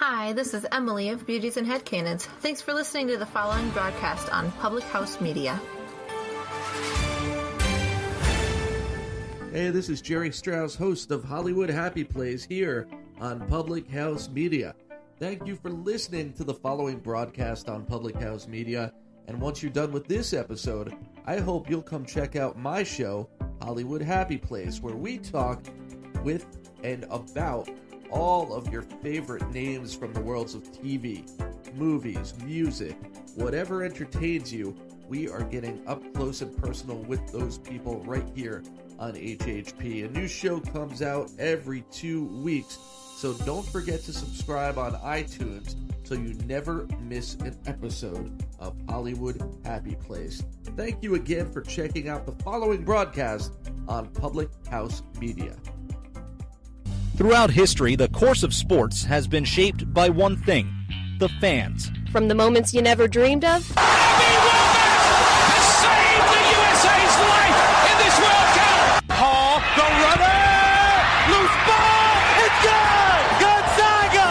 Hi, this is Emily of Beauties and Headcanons. Thanks for listening to the following broadcast on Public House Media. Hey, this is Jerry Strauss, host of Hollywood Happy Plays here on Public House Media. Thank you for listening to the following broadcast on Public House Media. And once you're done with this episode, I hope you'll come check out my show, Hollywood Happy Plays, where we talk with and about all of your favorite names from the worlds of TV, movies, music, whatever entertains you. We are getting up close and personal with those people right here on HHP. A new show comes out every 2 weeks, so don't forget to subscribe on iTunes so you never miss an episode of Hollywood Happy Place. Thank you again for checking out the following broadcast on Public House Media. Throughout history, the course of sports has been shaped by one thing: the fans. From the moments you never dreamed of, Bobby Wilkins has saved the USA's life in this World Cup. Hall, the runner, loose ball, it's good. Gonzaga,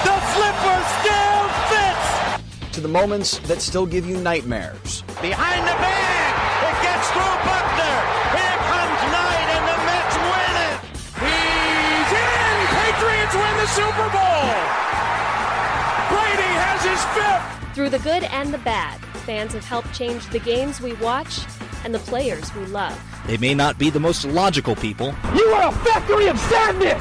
the flipper still fits. To the moments that still give you nightmares. Behind the bag, it gets through Buckner. Here comes Knight, and the Mets win it. He's in. Patriots win the Super Bowl. Brady has his fifth. through the good and the bad, fans have helped change the games we watch and the players we love. They may not be the most logical people. You are a factory of sadness.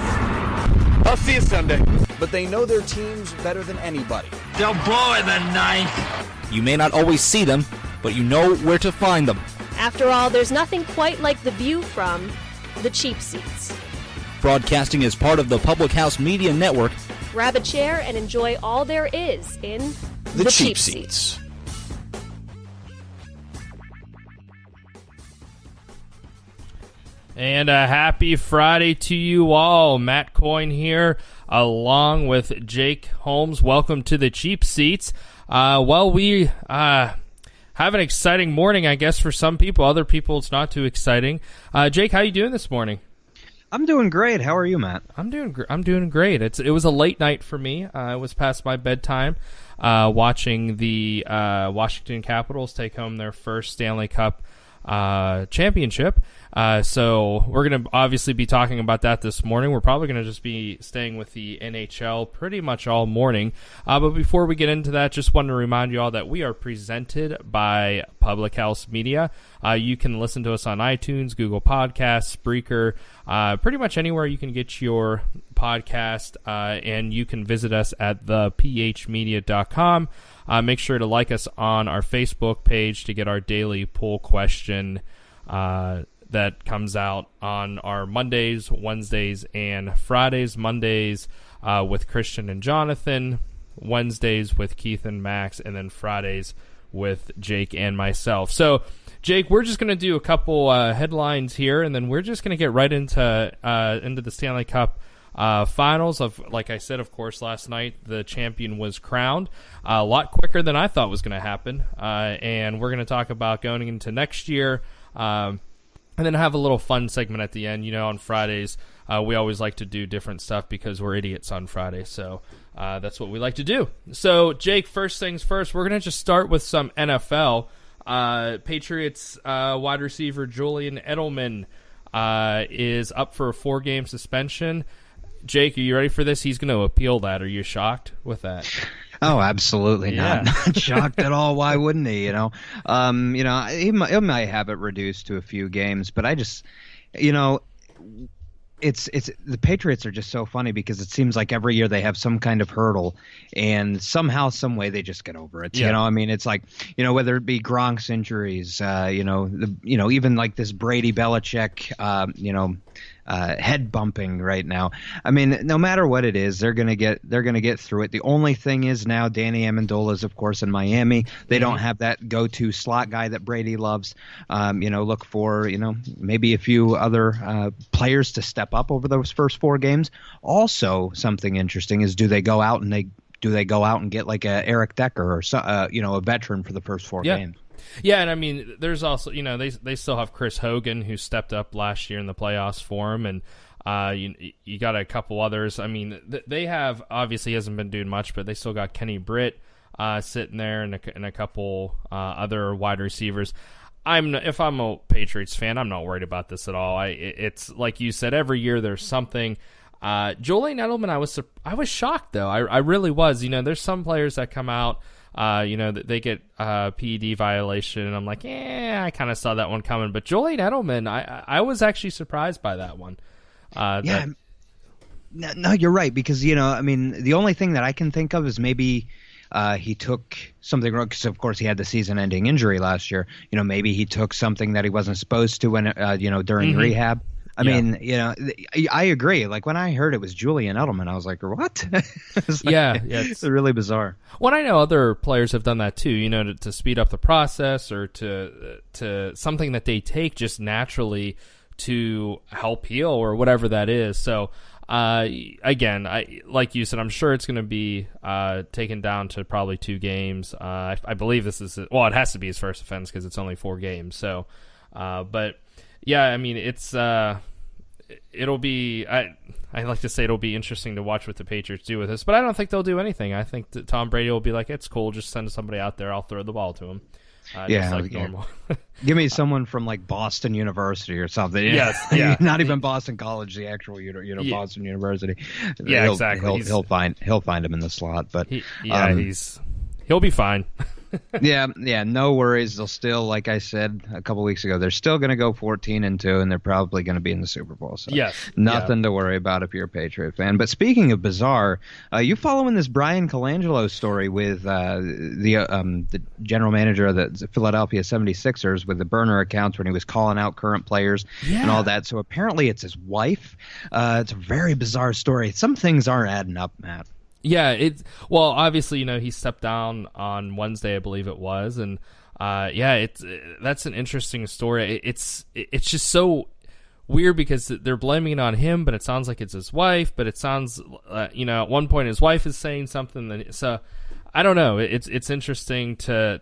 I'll see you Sunday. But they know their teams better than anybody. They'll blow in the ninth. You may not always see them, but you know where to find them. After all, there's nothing quite like the view from the cheap seats. Broadcasting is part of the Public House Media Network. Grab a chair and enjoy all there is in The cheap seats. And a happy Friday to you all. Matt Coyne here, along with Jake Holmes. Welcome to the Cheap Seats. We have an exciting morning, I guess, for some people. Other people, it's not too exciting. Jake, how you doing this morning? I'm doing great. How are you, Matt? I'm doing great. It was a late night for me. It was past my bedtime, watching the Washington Capitals take home their first Stanley Cup championship. So we're going to obviously be talking about that this morning. We're probably going to just be staying with the NHL pretty much all morning. But before we get into that, just want to remind you all that we are presented by Public House Media. You can listen to us on iTunes, Google Podcasts, Spreaker, pretty much anywhere you can get your podcast, and you can visit us at thephmedia.com. Make sure to like us on our Facebook page to get our daily poll question that comes out on our Mondays, Wednesdays, and Fridays. Mondays with Christian and Jonathan, Wednesdays with Keith and Max, and then Fridays with Jake and myself. So, Jake, we're just going to do a couple headlines here, and then we're just going to get right into the Stanley Cup finals. Like I said, of course, last night the champion was crowned a lot quicker than I thought was going to happen, and we're going to talk about going into next year, and then have a little fun segment at the end. You know, on Fridays we always like to do different stuff because we're idiots on Friday, so that's what we like to do. So, Jake, first things first, we're going to just start with some NFL. Patriots wide receiver Julian Edelman is up for a 4-game suspension. Jake, are you ready for this? He's going to appeal that. Are you shocked with that? Oh, absolutely not. Not shocked at all. Why wouldn't he? He might have it reduced to a few games, but I just, it's the Patriots are just so funny because it seems like every year they have some kind of hurdle, and somehow, some way they just get over it. Yeah. It's like, whether it be Gronk's injuries, even like this Brady Belichick, head bumping right now. I mean, no matter what it is, they're gonna get through it. The only thing is now Danny Amendola is, of course, in Miami. They don't have that go-to slot guy that Brady loves. Look for maybe a few other players to step up over those first 4 games. Also, something interesting is do they go out and get like a Eric Decker or a veteran for the first 4 games? Yeah, and I mean, there's also, they still have Chris Hogan, who stepped up last year in the playoffs for him, and You got a couple others. I mean, they have, obviously hasn't been doing much, but they still got Kenny Britt sitting there and a couple other wide receivers. If I'm a Patriots fan, I'm not worried about this at all. It's like you said, every year there's something. Julian Edelman, I was shocked though. I really was. There's some players that come out, that they get PED violation, and I'm like, I kind of saw that one coming. But Julian Edelman, I was actually surprised by that one. No, you're right, because the only thing that I can think of is maybe he took something wrong, because of course he had the season-ending injury last year. Maybe he took something that he wasn't supposed to when during rehab. I mean, I agree. Like when I heard it was Julian Edelman, I was like, what? It's really bizarre. Well, I know other players have done that too, to speed up the process, or to something that they take just naturally to help heal or whatever that is. So again, like you said, I'm sure it's going to be taken down to probably 2 games. I believe this is it has to be his first offense because it's only 4 games. So but yeah, I mean, it's it'll be I like to say it'll be interesting to watch what the Patriots do with this, but I don't think they'll do anything. I think that Tom Brady will be like, it's cool, just send somebody out there, I'll throw the ball to him. Just like normal. Give me someone from like Boston University or something. Yes, yeah. Not even Boston College, the actual Boston University. Yeah, exactly. He'll find him in the slot, but he'll be fine. yeah, no worries. They'll still, like I said a couple weeks ago, they're still going to go 14-2, and they're probably going to be in the Super Bowl. So nothing to worry about if you're a Patriot fan. But speaking of bizarre, you following this Brian Colangelo story with the general manager of the Philadelphia 76ers with the burner accounts when he was calling out current players and all that. So apparently it's his wife. It's a very bizarre story. Some things aren't adding up, Matt. Yeah, obviously, he stepped down on Wednesday, I believe it was, and that's an interesting story. It's just so weird because they're blaming it on him, but it sounds like it's his wife. But it sounds, at one point his wife is saying something. So I don't know. It's interesting to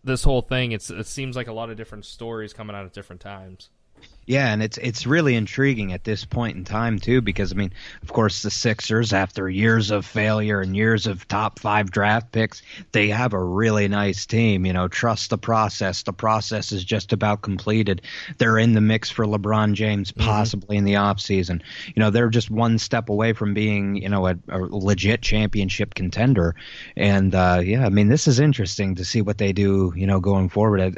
this whole thing. It seems like a lot of different stories coming out at different times. Yeah, and it's really intriguing at this point in time, too, because, I mean, of course, the Sixers, after years of failure and years of top 5 draft picks, they have a really nice team. Trust the process. The process is just about completed. They're in the mix for LeBron James, possibly in the offseason. They're just one step away from being, a legit championship contender. And, I mean, this is interesting to see what they do, going forward.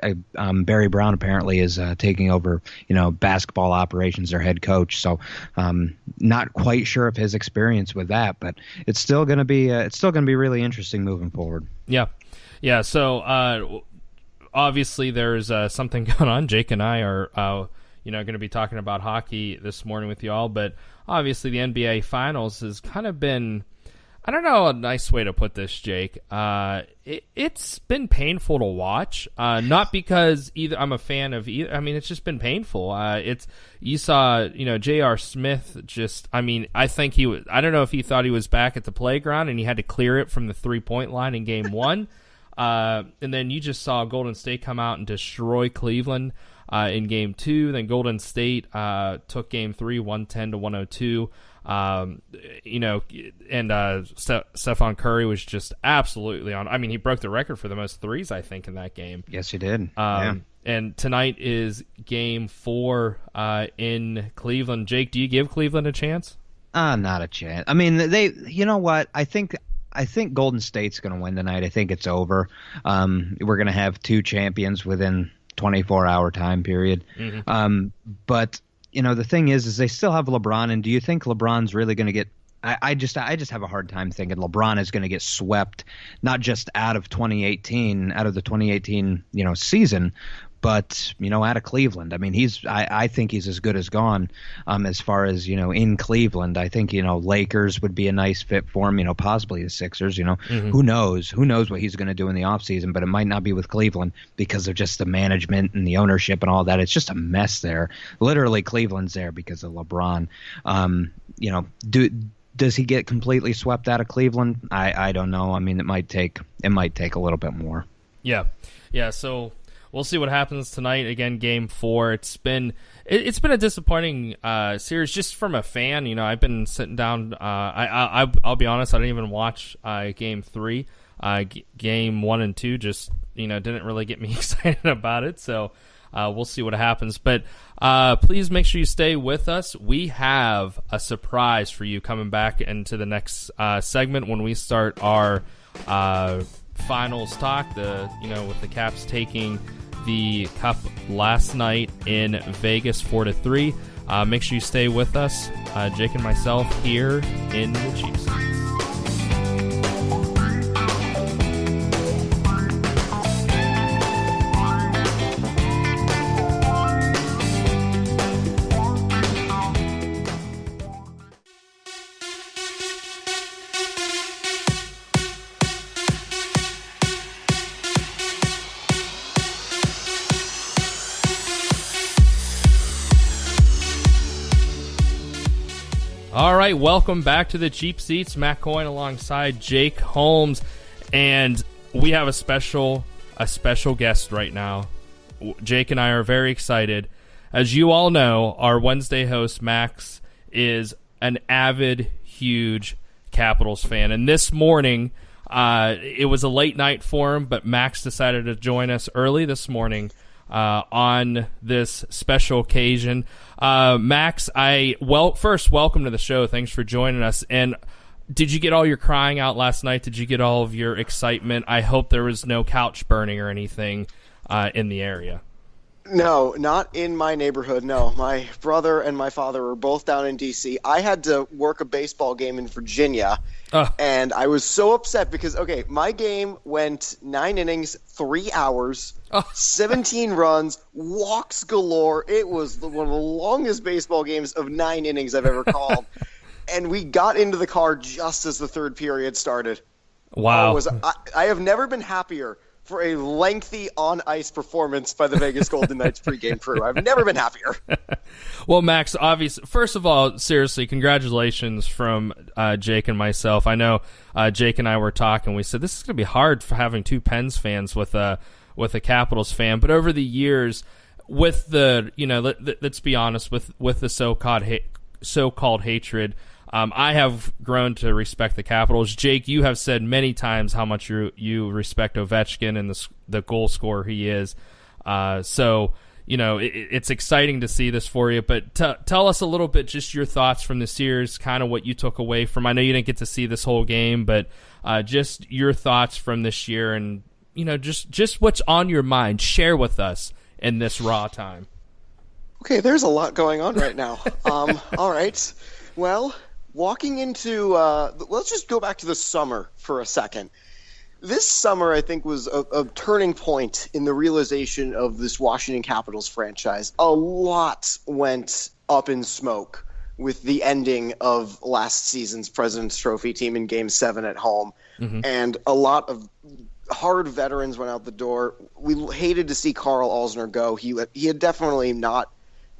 Barry Brown apparently is taking over, basketball operations, their head coach. So not quite sure of his experience with that, but it's still going to be really interesting moving forward. Yeah. So obviously there's something going on. Jake and I are going to be talking about hockey this morning with you all, but obviously the NBA Finals has kind of been, I don't know a nice way to put this, Jake. It's been painful to watch. Not because either I'm a fan of either. I mean, it's just been painful. You saw, J.R. Smith just. I mean, I think he was. I don't know if he thought he was back at the playground and he had to clear it from the 3-point line in Game 1. And then you just saw Golden State come out and destroy Cleveland in Game 2. Then Golden State took Game 3, 110-102. And Stephon Curry was just absolutely on. I mean, he broke the record for the most threes, I think, in that game. Yes, he did. And tonight is Game 4 in Cleveland. Jake, do you give Cleveland a chance? Not a chance. I mean, you know what? I think Golden State's going to win tonight. I think it's over. We're going to have 2 champions within 24-hour time period. But the thing is they still have LeBron, and do you think LeBron's really going to get I just have a hard time thinking LeBron is going to get swept, not just out of the 2018, season, but, out of Cleveland. I mean, I think he's as good as gone as far as, in Cleveland. I think, Lakers would be a nice fit for him, possibly the Sixers, Who knows? Who knows what he's going to do in the offseason, but it might not be with Cleveland because of just the management and the ownership and all that. It's just a mess there. Literally, Cleveland's there because of LeBron. Does he get completely swept out of Cleveland? I don't know. I mean, it might take a little bit more. Yeah. So we'll see what happens tonight. Again, Game 4. It's been a disappointing series just from a fan. You know, I've been sitting down. I'll be honest, I didn't even watch Game 3. Game 1 and 2 just didn't really get me excited about it. So we'll see what happens. But please make sure you stay with us. We have a surprise for you coming back into the next segment when we start our finals talk. With the Caps taking the Cup last night in Vegas 4-3. Make sure you stay with us. Jake and myself here in the Cheap Seats. All right, welcome back to the Cheap Seats. Matt Coyne alongside Jake Holmes, and we have a special guest right now. Jake and I are very excited. As you all know, our Wednesday host, Max, is an avid, huge Capitals fan, and this morning, it was a late night for him, but Max decided to join us early this morning on this special occasion. Max, first, welcome to the show. Thanks for joining us. And did you get all your crying out last night? Did you get all of your excitement? I hope there was no couch burning or anything in the area. No, not in my neighborhood, no. My brother and my father were both down in D.C. I had to work a baseball game in Virginia, and I was so upset because, my game went 9 innings, 3 hours, 17 runs, walks galore. It was one of the longest baseball games of 9 innings I've ever called. And we got into the car just as the third period started. Wow. I have never been happier for a lengthy on-ice performance by the Vegas Golden Knights pregame crew. I've never been happier. Well, Max, obviously, first of all, seriously, congratulations from Jake and myself. I know Jake and I were talking. We said this is going to be hard for having two Pens fans with a Capitals fan. But over the years, with the let's be honest, with the so-called hatred, I have grown to respect the Capitals. Jake, you have said many times how much you respect Ovechkin and the goal scorer he is. So, it's exciting to see this for you. But tell us a little bit, just your thoughts from the series, kind of what you took away from. I know you didn't get to see this whole game, but just your thoughts from this year and, just what's on your mind. Share with us in this raw time. Okay, there's a lot going on right now. All right. Well, walking into let's just go back to the summer for a second. This summer, I think, was a turning point in the realization of this Washington Capitals franchise. A lot went up in smoke with the ending of last season's President's Trophy team in Game 7 at home. Mm-hmm. And a lot of hard veterans went out the door. We hated to see Carl Alzner go. He had definitely not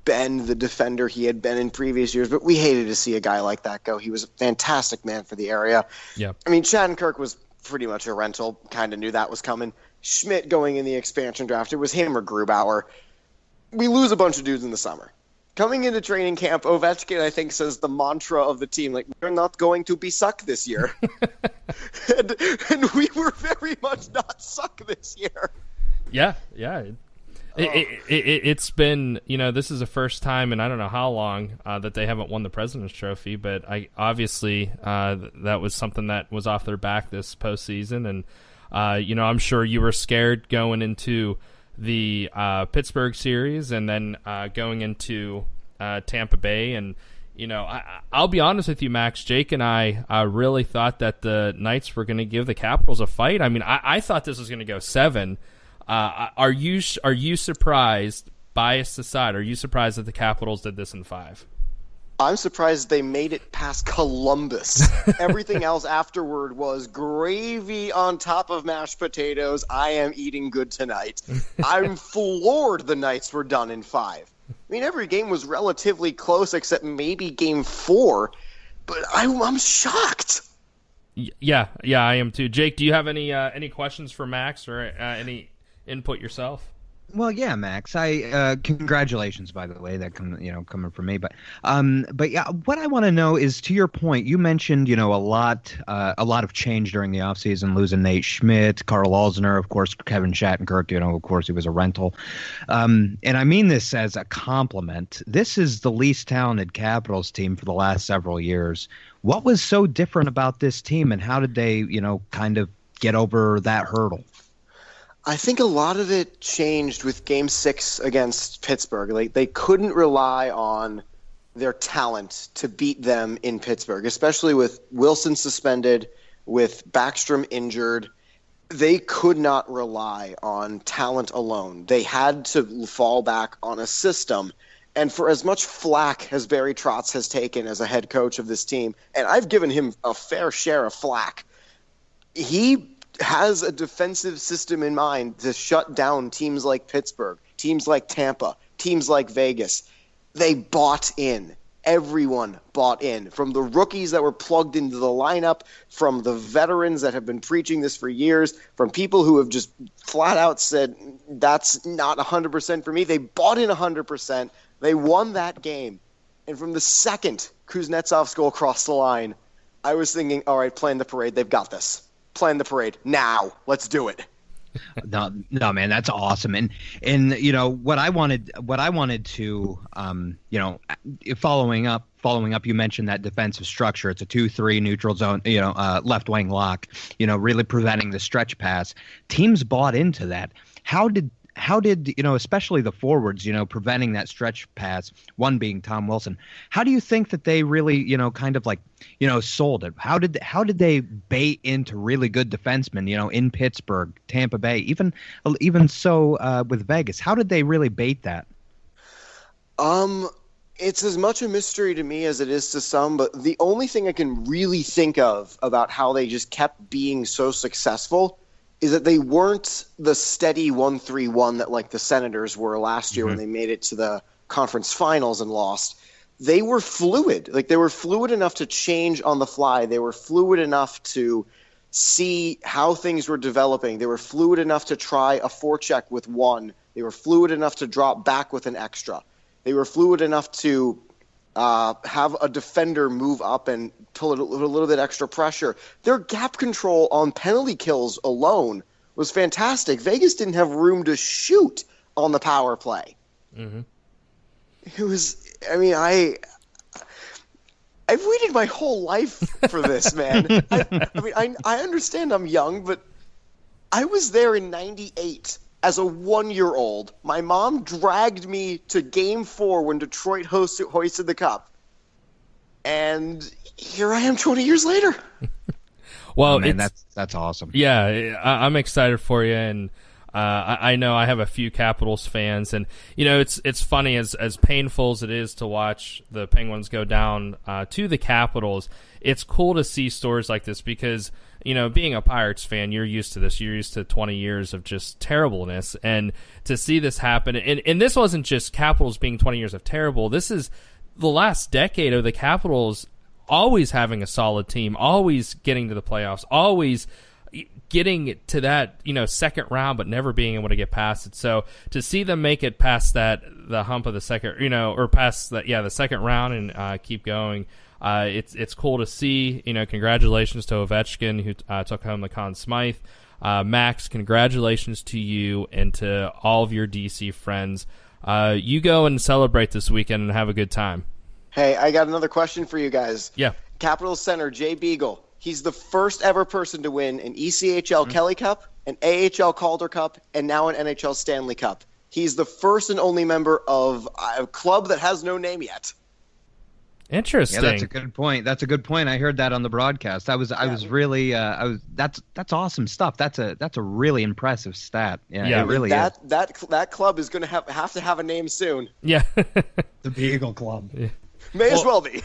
been the defender he had been in previous years, but we hated to see a guy like that go. He was a fantastic man for the area. Yeah. I mean, Shattenkirk was pretty much a rental, kind of knew that was coming. Schmidt going in the expansion draft, it was him or Grubauer. We lose a bunch of dudes in the summer. Coming into training camp, Ovechkin, I think, says the mantra of the team, we're not going to be suck this year. and we were very much not suck this year. Yeah. It's been, this is the first time in I don't know how long that they haven't won the President's Trophy, but obviously that was something that was off their back this postseason, and I'm sure you were scared going into the Pittsburgh series and then going into Tampa Bay, and I'll be honest with you, Max. Jake and I really thought that the Knights were going to give the Capitals a fight. I mean, I thought this was going to go 7. Are you surprised, biased aside, are you surprised that the Capitals did this in 5? I'm surprised they made it past Columbus. Everything else afterward was gravy on top of mashed potatoes. I am eating good tonight. I'm floored the Knights were done in 5. I mean, every game was relatively close except maybe Game 4, but I'm shocked. Yeah, I am too. Jake, do you have any questions for Max or any input yourself? Well, yeah, Max. Congratulations, by the way, that coming from me. But yeah, what I want to know is, to your point, you mentioned a lot of change during the offseason, losing Nate Schmidt, Carl Alzner, of course, Kevin Shattenkirk. Of course, he was a rental. And I mean this as a compliment. This is the least talented Capitals team for the last several years. What was so different about this team, and how did they, kind of get over that hurdle? I think a lot of it changed with Game 6 against Pittsburgh. Like, they couldn't rely on their talent to beat them in Pittsburgh, especially with Wilson suspended, with Backstrom injured. They could not rely on talent alone. They had to fall back on a system. And for as much flack as Barry Trotz has taken as a head coach of this team, and I've given him a fair share of flack, he has a defensive system in mind to shut down teams like Pittsburgh, teams like Tampa, teams like Vegas. They bought in. Everyone bought in, from the rookies that were plugged into the lineup, from the veterans that have been preaching this for years, from people who have just flat out said, that's not 100% for me. They bought in 100%. They won that game. And from the second Kuznetsov's goal crossed the line, I was thinking, all right, plan the parade. They've got this. Plan the parade now. Let's do it. No, man, that's awesome. And what I wanted to following up, you mentioned that defensive structure. It's a 2-3 neutral zone, left wing lock, really preventing the stretch pass. Teams bought into that. How did especially the forwards, preventing that stretch pass, one being Tom Wilson. How do you think that they really, kind of like, sold it? How did they bait into really good defensemen, in Pittsburgh, Tampa Bay, even so with Vegas? How did they really bait that? It's as much a mystery to me as it is to some, but the only thing I can really think of about how they just kept being so successful is that they weren't the steady 1-3-1 that like the Senators were last year when they made it to the conference finals and lost. They were fluid. Like, they were fluid enough to change on the fly. They were fluid enough to see how things were developing. They were fluid enough to try a forecheck with one. They were fluid enough to drop back with an extra. They were fluid enough to have a defender move up and pull it a little bit extra pressure. Their gap control on penalty kills alone was fantastic. Vegas didn't have room to shoot on the power play. Mm-hmm. It was, I've waited my whole life for this, man. I understand I'm young, but I was there in 98 as a 1-year-old. My mom dragged me to Game 4 when Detroit hoisted the cup. And here I am 20 years later. Well, man, that's awesome. Yeah, I'm excited for you, and I know I have a few Capitals fans, and it's funny, as painful as it is to watch the Penguins go down to the Capitals. It's cool to see stories like this because being a Pirates fan, you're used to this. You're used to 20 years of just terribleness, and to see this happen, and this wasn't just Capitals being 20 years of terrible. This is the last decade of the Capitals always having a solid team, always getting to the playoffs, always getting to that second round, but never being able to get past it. So to see them make it past the hump of the second, or past the second round and keep going, it's cool to see. Congratulations to Ovechkin, who took home the Conn Smythe. Max, congratulations to you and to all of your DC friends. You go and celebrate this weekend and have a good time. Hey, I got another question for you guys. Yeah. Capitals center Jay Beagle. He's the first ever person to win an ECHL Kelly Cup, an AHL Calder Cup, and now an NHL Stanley Cup. He's the first and only member of a club that has no name yet. Interesting. Yeah, that's a good point. I heard that on the broadcast. I was really that's awesome stuff. That's a really impressive stat. Yeah, it really is. That club is going to have to have a name soon. Yeah. The Beagle Club. Yeah. May as well be.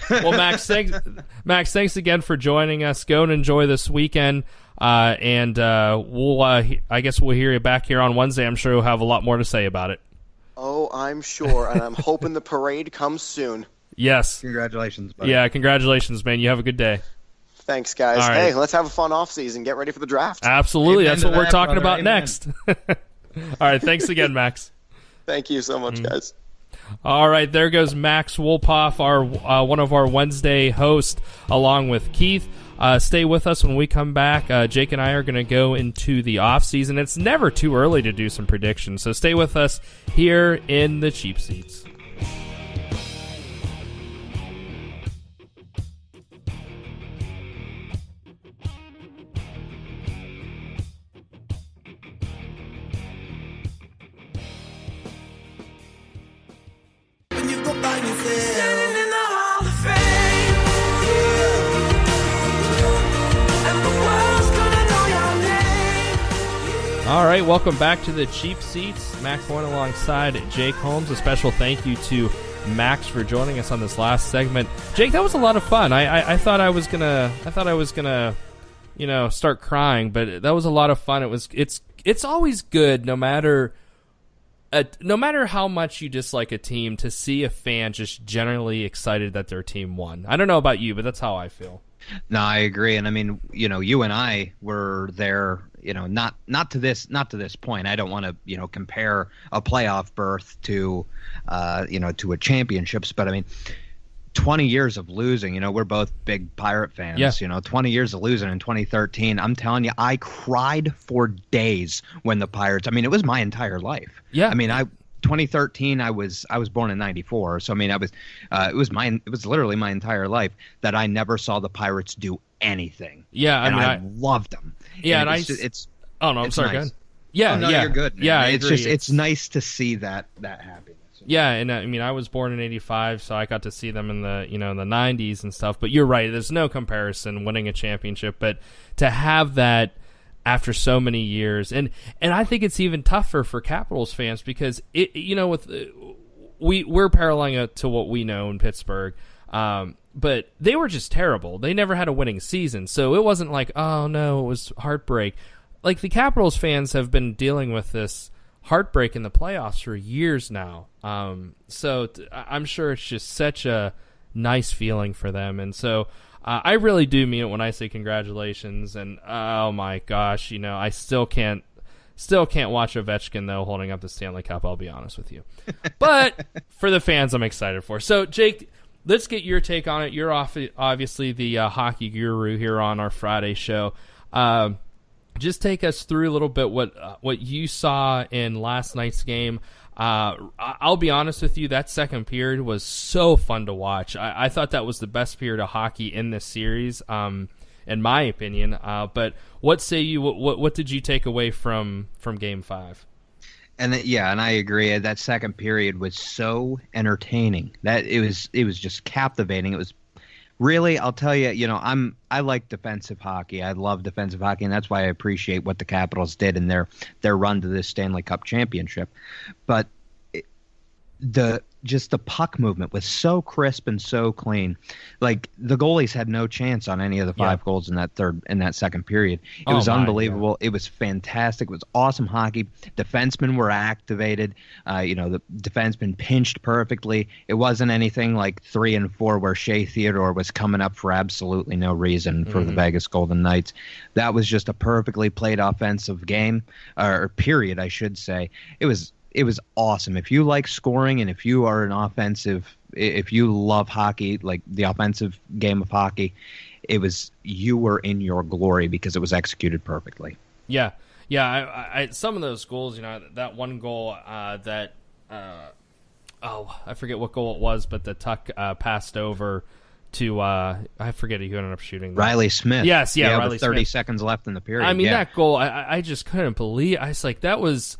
Well, Max, thanks again for joining us. Go and enjoy this weekend, and we'll I guess we'll hear you back here on Wednesday. I'm sure you'll have a lot more to say about it. Oh, I'm sure, and I'm hoping the parade comes soon. Yes. Congratulations, buddy. Yeah, congratulations, man. You have a good day. Thanks, guys. Right. Hey, let's have a fun offseason. Get ready for the draft. Absolutely. That's what we're talking about next. All right, thanks again, Max. Thank you so much, guys. All right, there goes Max Wolpoff, our one of our Wednesday hosts, along with Keith. Stay with us when we come back. Jake and I are going to go into the offseason. It's never too early to do some predictions, so stay with us here in the Cheap Seats. All right, welcome back to the Cheap Seats. Max Boyne alongside Jake Holmes. A special thank you to Max for joining us on this last segment. Jake, that was a lot of fun. I thought I was gonna start crying, but that was a lot of fun. It's always good, no matter how much you dislike a team, to see a fan just generally excited that their team won. I don't know about you, but that's how I feel. No, I agree, and I mean, you and I were there. Not to this point. I don't want to compare a playoff berth to to a championships, but I mean, 20 years of losing. We're both big Pirate fans. Yeah. 20 years of losing in 2013. I'm telling you, I cried for days when the Pirates. I mean, it was my entire life. Yeah. I mean, 2013. I was born in '94, so I mean, it was literally my entire life that I never saw the Pirates do anything. Yeah, I loved them. Yeah, and I'm sorry, nice. go ahead. Yeah, no, yeah, you're good. Man. Yeah, I it's agree. just it's nice to see that happiness. Yeah, and I mean, I was born in '85, so I got to see them in the in the '90s and stuff. But you're right; there's no comparison winning a championship, but to have that after so many years, and I think it's even tougher for Capitals fans because we're paralleling it to what we know in Pittsburgh. But they were just terrible. They never had a winning season, so it wasn't like, oh no, it was heartbreak. Like the Capitals fans have been dealing with this heartbreak in the playoffs for years now. So I'm sure it's just such a nice feeling for them, and so I really do mean it when I say congratulations. And oh my gosh, I still can't watch Ovechkin though holding up the Stanley Cup. I'll be honest with you, but for the fans, I'm excited for. So Jake, let's get your take on it. You're obviously the hockey guru here on our Friday show. Just take us through a little bit what you saw in last night's game. I'll be honest with you, that second period was so fun to watch. I thought that was the best period of hockey in this series, in my opinion. But what say you? What did you take away from Game 5? And I agree. That second period was so entertaining. That it was just captivating. It was really, I'll tell you, I like defensive hockey. I love defensive hockey, and that's why I appreciate what the Capitals did in their run to this Stanley Cup championship. But the puck movement was so crisp and so clean. Like the goalies had no chance on any of the 5 goals in that second period. It was unbelievable. It was fantastic. It was awesome hockey. Defensemen were activated. The defensemen pinched perfectly. It wasn't anything like 3 and 4 where Shea Theodore was coming up for absolutely no reason for the Vegas Golden Knights. That was just a perfectly played offensive game, or period, I should say. It was awesome. If you like scoring and if you love hockey, like the offensive game of hockey, you were in your glory because it was executed perfectly. Yeah. I some of those goals, that one goal I forget what goal it was, but the tuck passed over to I forget who ended up shooting that. Riley Smith. Yes, Riley with 30 Smith. seconds left in the period. I mean, that goal, I just couldn't believe. I was like, that was.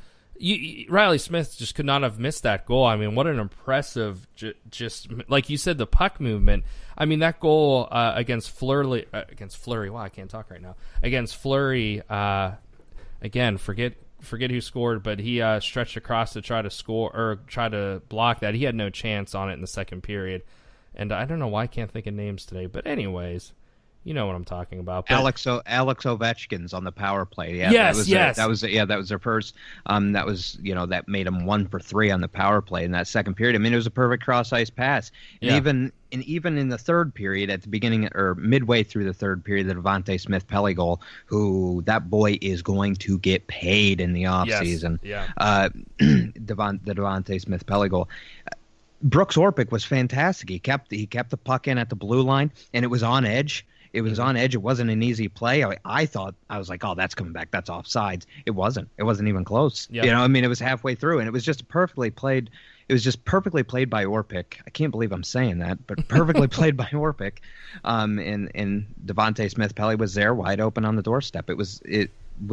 Riley Smith just could not have missed that goal. I mean, what an impressive, just like you said, the puck movement. I mean, that goal against Fleury. Wow, I can't talk right now. Against Fleury, again, forget who scored, but he stretched across to try to score or try to block that. He had no chance on it in the second period, and I don't know why I can't think of names today. But anyways, You know what I'm talking about. But Alex Ovechkin's on the power play. Yeah, yes. That was their first. That was, that made them 1 for 3 on the power play in that second period. I mean, it was a perfect cross ice pass. And even in the third period, at the beginning or midway through the third period, the Devontae Smith-Pelly goal, who that boy is going to get paid in the offseason. Yes. The Devontae Smith-Pelly goal. Brooks Orpik was fantastic. He kept the puck in at the blue line, and it was on edge. It was on edge. It wasn't an easy play. I was like, oh, that's coming back. That's offsides. It wasn't. It wasn't even close. Yep. It was halfway through, and it was just perfectly played. It was just perfectly played by Orpik. I can't believe I'm saying that, but perfectly played by Orpik. And Devontae Smith-Pelly was there, wide open on the doorstep. It was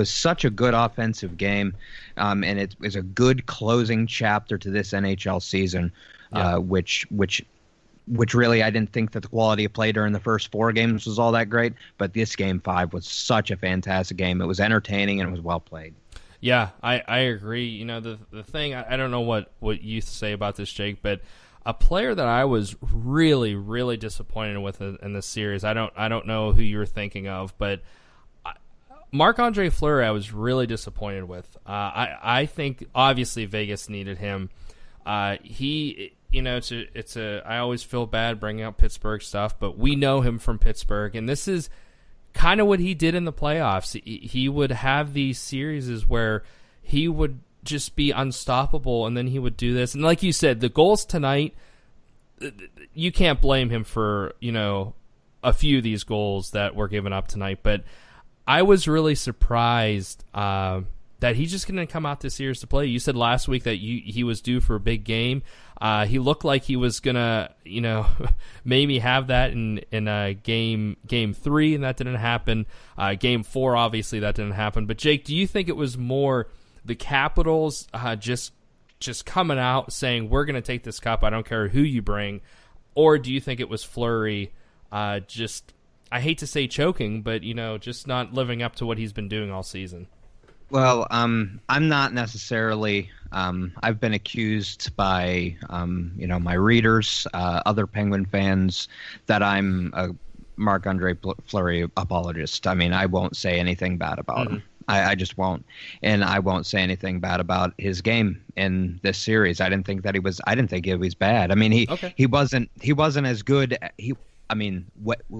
such a good offensive game, and it was a good closing chapter to this NHL season. Which really, I didn't think that the quality of play during the first 4 games was all that great, but this game 5 was such a fantastic game. It was entertaining and it was well played. Yeah, I agree. The thing, I don't know what you say about this, Jake, but a player that I was really, really disappointed with in this series, I don't know who you were thinking of, but Marc-Andre Fleury I was really disappointed with. I think obviously Vegas needed him. I always feel bad bringing up Pittsburgh stuff, but we know him from Pittsburgh, and this is kind of what he did in the playoffs. He would have these series where he would just be unstoppable, and then he would do this. And like you said, the goals tonight, you can't blame him for, a few of these goals that were given up tonight, but I was really surprised that he's just going to come out this series to play. You said last week that he was due for a big game. He looked like he was going to, maybe have that in game 3, and that didn't happen. Game 4, obviously, that didn't happen. But, Jake, do you think it was more the Capitals just coming out saying, we're going to take this cup, I don't care who you bring, or do you think it was Fleury I hate to say choking, but, just not living up to what he's been doing all season? Well, I'm not necessarily. I've been accused by, my readers, other Penguin fans, that I'm a Marc-Andre Fleury apologist. I mean, I won't say anything bad about him. I just won't, and I won't say anything bad about his game in this series. I didn't think he was bad. I mean, he wasn't as good.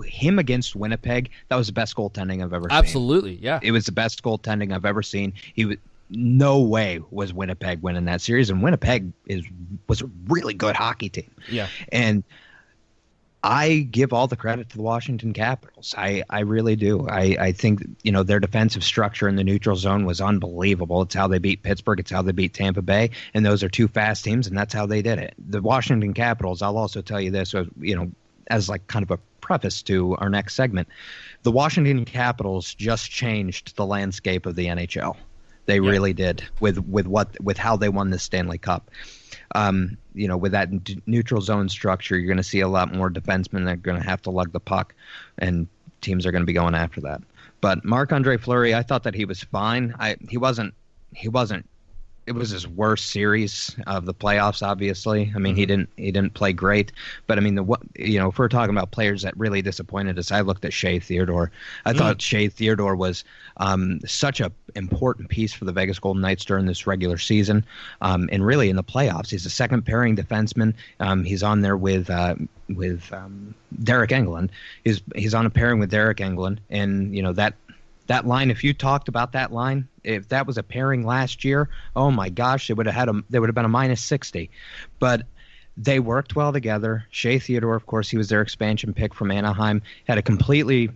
Him against Winnipeg, that was the best goaltending I've ever seen. Absolutely, yeah. It was the best goaltending I've ever seen. No way was Winnipeg winning that series, and Winnipeg was a really good hockey team. Yeah. And I give all the credit to the Washington Capitals. I really do. I think, their defensive structure in the neutral zone was unbelievable. It's how they beat Pittsburgh. It's how they beat Tampa Bay. And those are 2 fast teams, and that's how they did it. The Washington Capitals, I'll also tell you this, as like kind of a preface to our next segment, the Washington Capitals just changed the landscape of the NHL. They really did with how they won the Stanley Cup. With that neutral zone structure, you're going to see a lot more defensemen that are going to have to lug the puck, and teams are going to be going after that. But Marc-Andre Fleury, I thought that he was fine. He wasn't. It was his worst series of the playoffs, obviously. I mean, he didn't play great, but I mean, if we're talking about players that really disappointed us, I looked at Shea Theodore. I thought Shea Theodore was such an important piece for the Vegas Golden Knights during this regular season, and really in the playoffs. He's a second pairing defenseman. He's on there with Derek Engelland. He's on a pairing with Derek Engelland, and that line, if you talked about that line, if that was a pairing last year, oh my gosh, they would have been a minus 60. But they worked well together. Shea Theodore, of course, he was their expansion pick from Anaheim, had a complete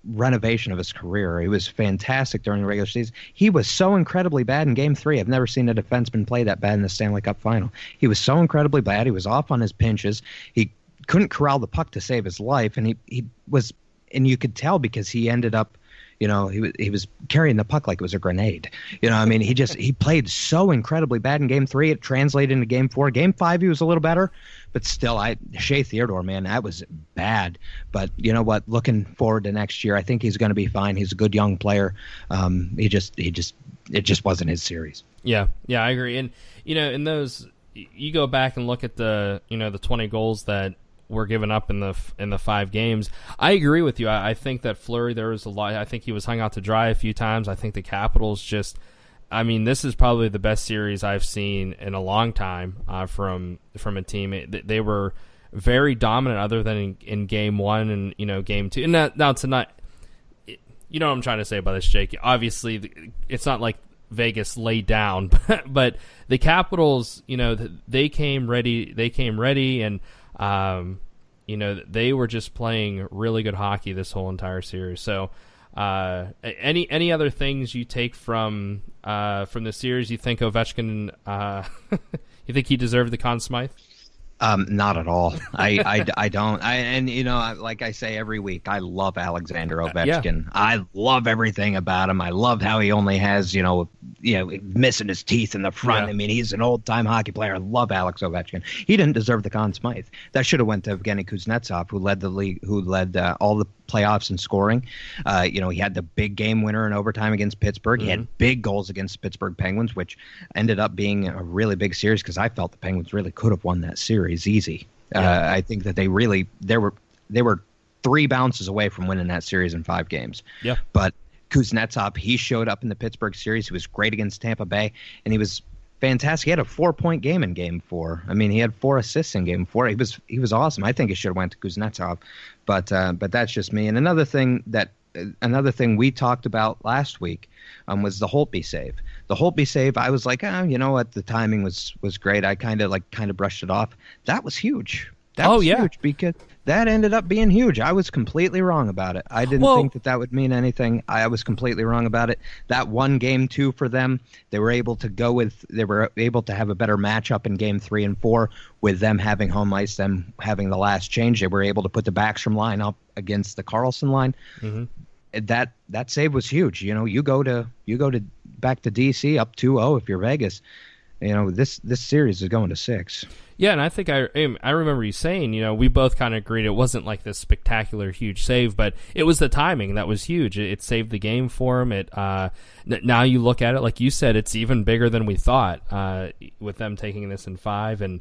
renovation of his career. He was fantastic during the regular season. He was so incredibly bad in Game 3. I've never seen a defenseman play that bad in the Stanley Cup final. He was so incredibly bad. He was off on his pinches. He couldn't corral the puck to save his life, and he was. And you could tell because he ended up, he was carrying the puck like it was a grenade. He played so incredibly bad in Game 3. It translated into Game 4. Game 5, he was a little better, but still, Shea Theodore, man, that was bad. But you know what? Looking forward to next year, I think he's going to be fine. He's a good young player. It just wasn't his series. Yeah, I agree. And in those, you go back and look at the 20 goals that were given up in the 5 games. I agree with you. I think that Fleury, there was a lot. I think he was hung out to dry a few times. I think the Capitals just, I mean, this is probably the best series I've seen in a long time from a team. They were very dominant, other than in game 1 and game 2. And now tonight, you know what I'm trying to say about this, Jake. Obviously, it's not like Vegas laid down, but the Capitals, they came ready. They came ready, and they were just playing really good hockey this whole entire series. So, any other things you take from the series? You think Ovechkin? You think he deserved the Conn Smythe? Not at all. I don't. Like I say every week, I love Alexander Ovechkin. I love everything about him. I love how he only has, missing his teeth in the front. I mean, he's an old-time hockey player. I love Alex Ovechkin. He didn't deserve the Conn Smythe. That should have went to Evgeny Kuznetsov, who led the league, who led all the playoffs in scoring. He had the big game winner in overtime against Pittsburgh. Mm-hmm. He had big goals against the Pittsburgh Penguins, which ended up being a really big series because I felt the Penguins really could have won that series easy. I think that they were 3 bounces away from winning that series in 5 games. Yeah. But Kuznetsov, he showed up in the Pittsburgh series. He was great against Tampa Bay, and he was fantastic. He had a 4-point game in Game 4. I mean, he had 4 assists in Game 4. He was awesome. I think it should have went to Kuznetsov, but that's just me. And another thing we talked about last week was the Holtby save. The Holtby save, I was like, you know what? The timing was great. I kind of brushed it off. That was huge. That was huge because that ended up being huge. I was completely wrong about it. I didn't think that would mean anything. I was completely wrong about it. That won Game 2 for them. They were able to have a better matchup in Game 3 and 4 with them having home ice, them having the last change. They were able to put the Backstrom line up against the Karlsson line. Mm-hmm. That save was huge. You go to back to DC up 2-0 if you're Vegas. This series is going to 6. Yeah, and I think I remember you saying, we both kind of agreed it wasn't like this spectacular huge save, but it was the timing that was huge. It saved the game for him. Now you look at it, like you said, it's even bigger than we thought with them taking this in 5, and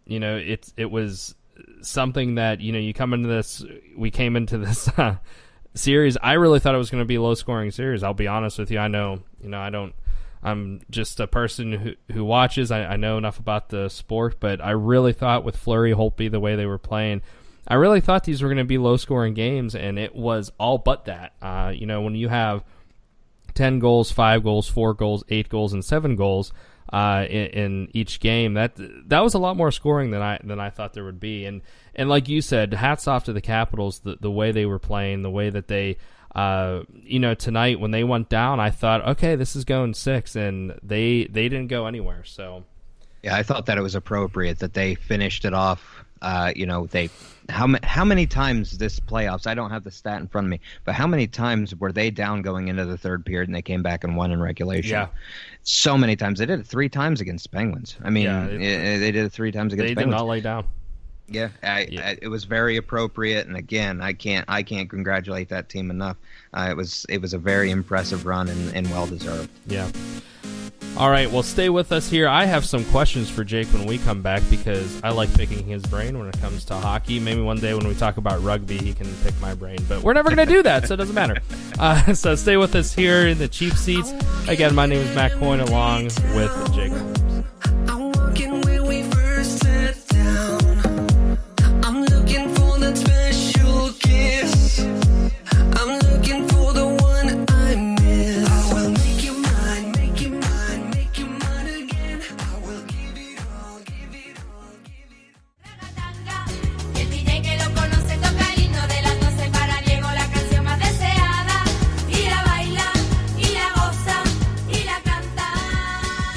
it was something that you come into this. We came into this series. I really thought it was going to be a low scoring series. I'll be honest with you. I know, I'm just a person who watches. I know enough about the sport, but I really thought with Fleury, Holtby, the way they were playing, I really thought these were going to be low-scoring games, and it was all but that. When you have 10 goals, 5 goals, 4 goals, 8 goals, and 7 goals in each game, that was a lot more scoring than I thought there would be. And like you said, hats off to the Capitals, the way they were playing, the way that they. Tonight when they went down, I thought, okay, this is going 6, and they didn't go anywhere. So, yeah, I thought that it was appropriate that they finished it off. How many times this playoffs? I don't have the stat in front of me, but how many times were they down going into the third period and they came back and won in regulation? Yeah, so many times. They did it 3 times against the Penguins. I mean, they did it 3 times against the Penguins. They did not lay down. Yeah, it was very appropriate, and again, I can't congratulate that team enough. It was a very impressive run and well deserved. Yeah. All right, well, stay with us here. I have some questions for Jake when we come back because I like picking his brain when it comes to hockey. Maybe one day when we talk about rugby, he can pick my brain, but we're never going to do that, so it doesn't matter. So stay with us here in the cheap seats. Again, my name is Matt Coyne, along with Jake.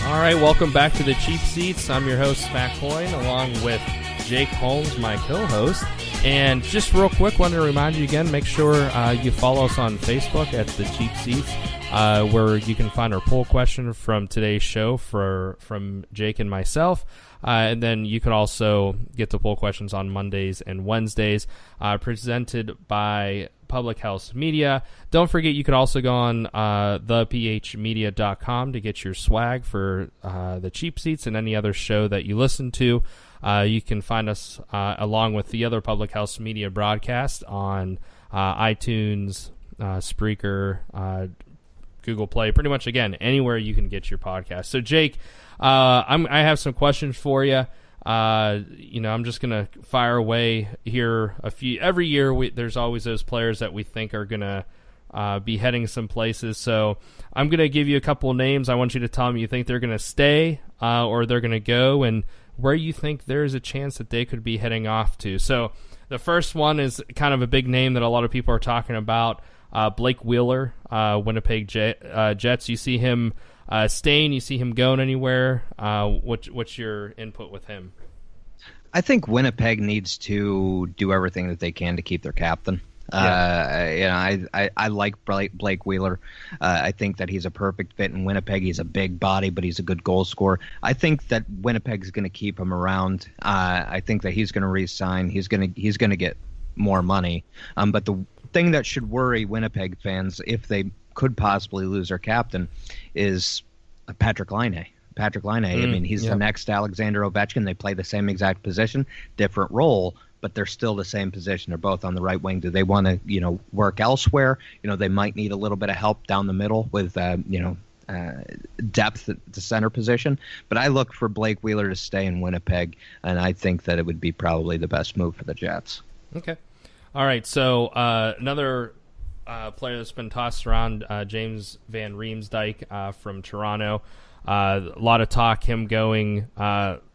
All right, welcome back to the Cheap Seats. I'm your host, Matt Coyne, along with Jake Holmes, my co-host. And just real quick, wanted to remind you again, make sure you follow us on Facebook at the Cheap Seats, where you can find our poll question from today's show from Jake and myself. And then you can also get the poll questions on Mondays and Wednesdays, presented by Public House Media. Don't forget, you could also go on thephmedia.com to get your swag for the Cheap Seats and any other show that you listen to. You can find us along with the other Public House Media broadcast on iTunes, Spreaker, Google Play, pretty much, again, anywhere you can get your podcast. So, Jake, I have some questions for you. I'm just going to fire away here a few. Every year, there's always those players that we think are going to be heading some places. So I'm going to give you a couple of names. I want you to tell me you think they're going to stay or they're going to go, and where you think there's a chance that they could be heading off to. So the first one is kind of a big name that a lot of people are talking about, Blake Wheeler, Winnipeg Jets. You see him staying? You see him going anywhere? What's your input with him? I think Winnipeg needs to do everything that they can to keep their captain. I like Blake Wheeler. I think that he's a perfect fit in Winnipeg. He's a big body, but he's a good goal scorer. I think that Winnipeg's going to keep him around. I think that he's going to re-sign. He's going to get more money. But the thing that should worry Winnipeg fans, if they could possibly lose their captain, is Patrick Laine. I mean, he's the next Alexander Ovechkin. They play the same exact position, different role, but they're still the same position. They're both on the right wing. Do they want to, work elsewhere? They might need a little bit of help down the middle with, depth at the center position. But I look for Blake Wheeler to stay in Winnipeg, and I think that it would be probably the best move for the Jets. Okay. All right. So another player that's been tossed around, James Van Riemsdyk from Toronto. A lot of talk him going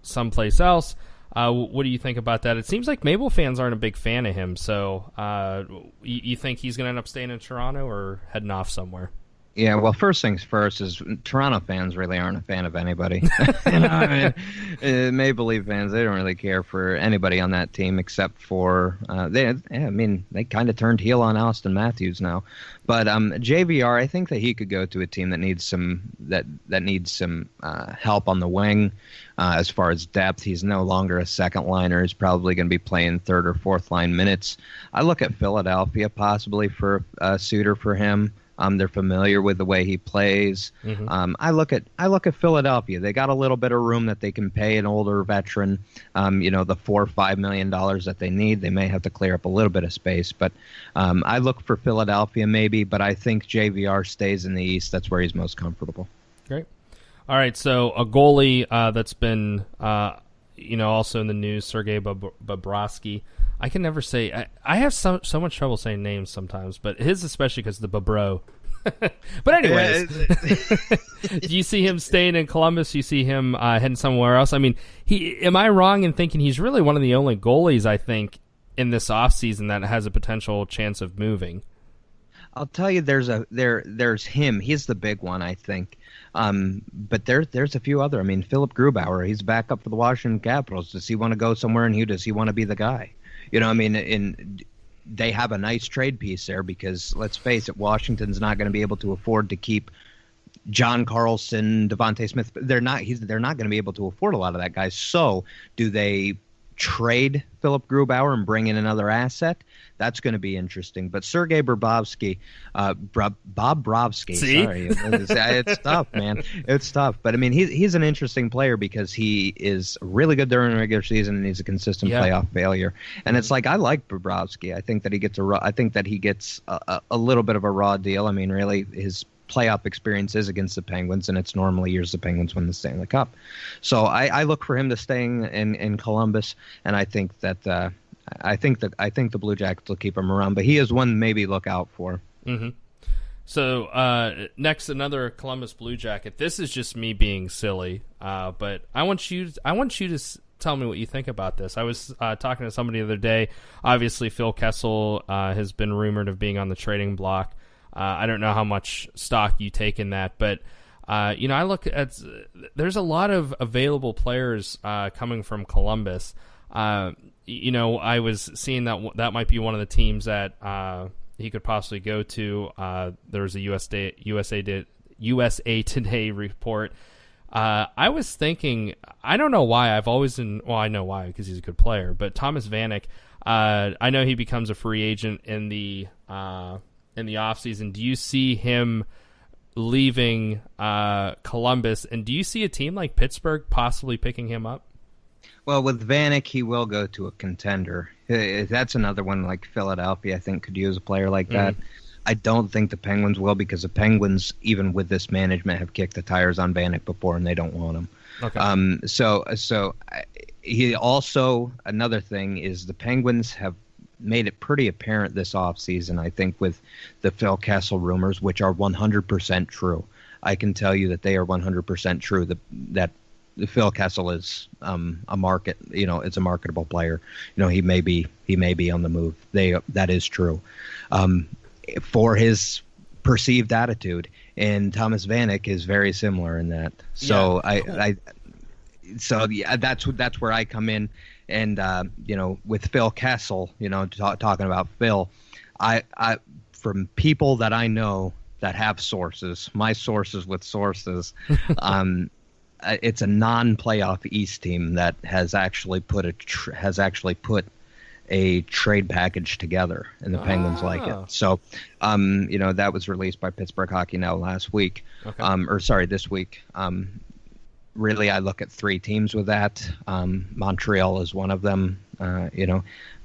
someplace else. What do you think about that? It seems like Maple fans aren't a big fan of him. So you think he's going to end up staying in Toronto or heading off somewhere? Yeah, well, first things first is Toronto fans really aren't a fan of anybody. Maple Leaf fans, they don't really care for anybody on that team except for they kind of turned heel on Austin Matthews now. But JVR, I think that he could go to a team that needs some help on the wing as far as depth. He's no longer a second liner. He's probably going to be playing third or fourth line minutes. I look at Philadelphia possibly for a suitor for him. They're familiar with the way he plays. Mm-hmm. I look at Philadelphia. They got a little bit of room that they can pay an older veteran. The $4 or $5 million that they need. They may have to clear up a little bit of space, but I look for Philadelphia maybe. But I think JVR stays in the East. That's where he's most comfortable. Great. All right. So a goalie that's been also in the news, Sergei Bobrovsky. I can never say. I have so much trouble saying names sometimes, but his especially because the Bobro. But anyways, do you see him staying in Columbus? Do you see him heading somewhere else? I mean, am I wrong in thinking he's really one of the only goalies I think in this offseason that has a potential chance of moving? I'll tell you, there's him. He's the big one, I think. But there's a few other. I mean, Philip Grubauer, he's back up for the Washington Capitals. Does he want to go somewhere, and who does he want to be the guy? They have a nice trade piece there because, let's face it, Washington's not going to be able to afford to keep John Carlson, Devontae Smith. They're not going to be able to afford a lot of that guys. So do they trade Philip Grubauer and bring in another asset? That's going to be interesting. But Sergei Bobrovsky, sorry, it's tough, man. It's tough. But I mean, he's an interesting player because he is really good during the regular season and he's a consistent playoff failure. And it's like I like Bobrovsky. I think that he gets a little bit of a raw deal. I mean, really, his playoff experience is against the Penguins, and it's normally years the Penguins win the Stanley Cup. So I look for him to stay in Columbus, and I think that. I think the Blue Jackets will keep him around, but he is one maybe look out for. Mm-hmm. So next, another Columbus Blue Jacket. This is just me being silly, but I want you to tell me what you think about this. I was talking to somebody the other day. Obviously, Phil Kessel has been rumored of being on the trading block. I don't know how much stock you take in that, but I look at there's a lot of available players coming from Columbus. I was seeing that might be one of the teams that he could possibly go to. There was a USA Today report. I was thinking, I don't know why. I know why because he's a good player. But Thomas Vanek, I know he becomes a free agent in the offseason. Do you see him leaving Columbus, and do you see a team like Pittsburgh possibly picking him up? Well, with Vanek, he will go to a contender. That's another one like Philadelphia, I think, could use a player like that. I don't think the Penguins will, because the Penguins, even with this management, have kicked the tires on Vanek before, and they don't want him. Okay. So he also, another thing is the Penguins have made it pretty apparent this offseason, I think, with the Phil Kessel rumors, which are 100% true. I can tell you that they are 100% true, that Phil Kessel is a market, it's a marketable player. He may be on the move. That is true. For his perceived attitude, and Thomas Vanek is very similar in that. So that's where I come in, and with Phil Kessel, talking about Phil, I from people that I know that have sources, my sources with sources, it's a non-playoff East team that has actually put a trade package together, and the Penguins like it. So, that was released by Pittsburgh Hockey Now last week, this week. Really, I look at three teams with that. Montreal is one of them.